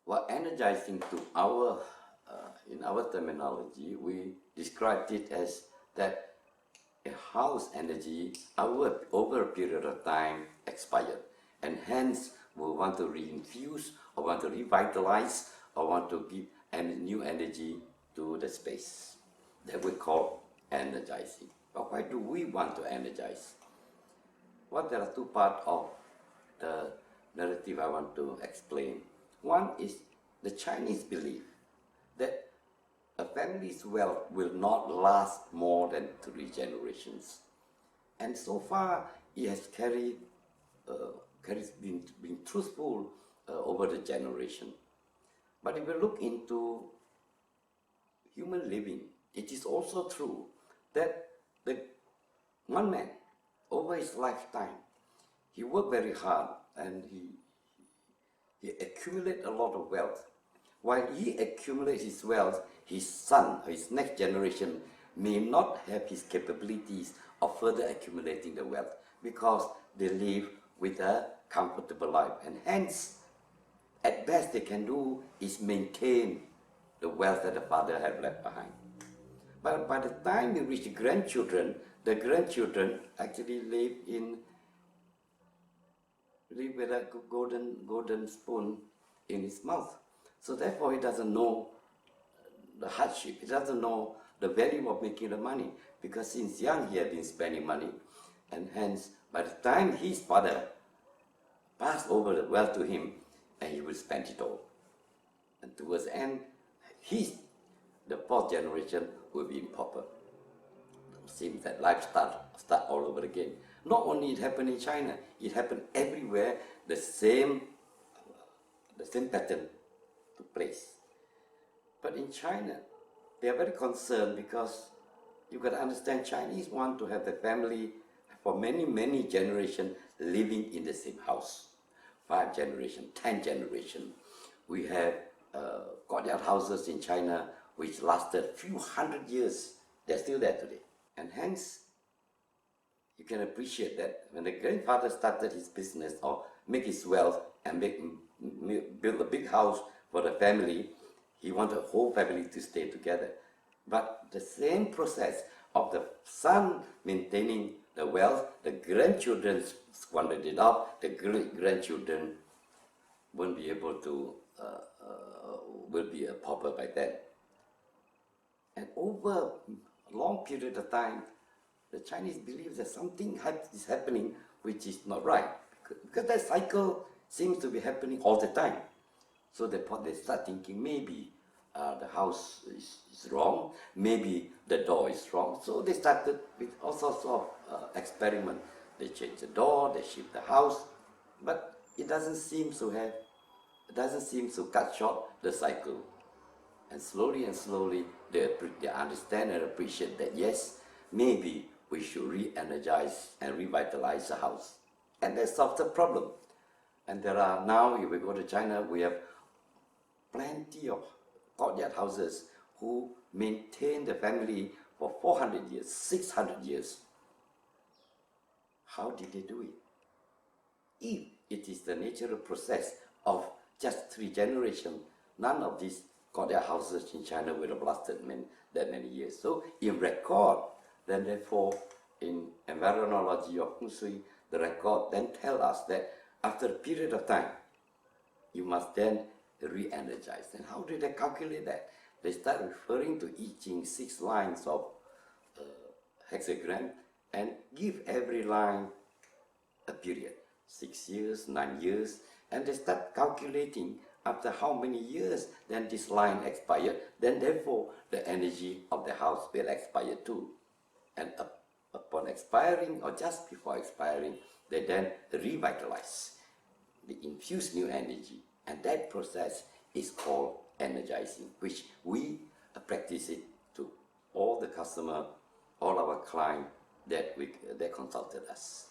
Well, energizing to our, in our terminology, we described it as that a house energy over a period of time expired, and hence we want to reinfuse or want to revitalize or want to give new energy to the space. That we call energizing. But why do we want to energize? Well, there are two parts of the narrative I want to explain. One is the Chinese belief that a family's wealth will not last more than 3 generations. And so far, it has been truthful over the generation. But if we look into human living, it is also true that one man, over his lifetime, he worked very hard and he accumulated a lot of wealth. While he accumulates his wealth, his son, his next generation, may not have his capabilities of further accumulating the wealth because they live with a comfortable life. And hence, at best they can do is maintain the wealth that the father had left behind. But by the time you reach the grandchildren actually live with a golden spoon in his mouth. So therefore he doesn't know the hardship, he doesn't know the value of making the money, because since young he had been spending money, and hence by the time his father passed over the wealth to him, and he will spend it all. And towards the end, the fourth generation will be in pauper. It seems that life start all over again. Not only it happened in China, it happened everywhere. The same pattern took place. But in China, they are very concerned because you got to understand, Chinese want to have the family for many generations living in the same house. 5 generations, 10 generations. We have courtyard houses in China which lasted a few hundred years. They're still there today. And hence, you can appreciate that when the grandfather started his business or make his wealth and build a big house for the family, he wanted the whole family to stay together. But the same process of the son maintaining the wealth, the grandchildren squandered it off, the great-grandchildren won't be able to, will be a pauper by then. And over a long period of time, the Chinese believe that something is happening which is not right, because that cycle seems to be happening all the time. So they start thinking maybe the house is wrong, maybe the door is wrong. So they started with all sorts of experiments. They changed the door, they shift the house, but it doesn't seem to cut short the cycle. And slowly they understand and appreciate that yes, maybe we should re-energize and revitalize the house. And that solves the problem. And there are now, if we go to China, we have plenty of courtyard houses who maintain the family for 400 years, 600 years. How did they do it? If it is the natural process of just 3 generations, none of these courtyard houses in China would have lasted that many years. So in record, then therefore in environmentology of Feng Shui, the record then tell us that after a period of time, you must then re-energize. And how do they calculate that? They start referring to each 6 lines of hexagram and give every line a period, 6 years, 9 years, and they start calculating after how many years then this line expired, then therefore the energy of the house will expire too. And upon expiring or just before expiring, they then revitalize, they infuse new energy, and that process is called energizing, which we practice it to all the customer, all our clients that consulted us.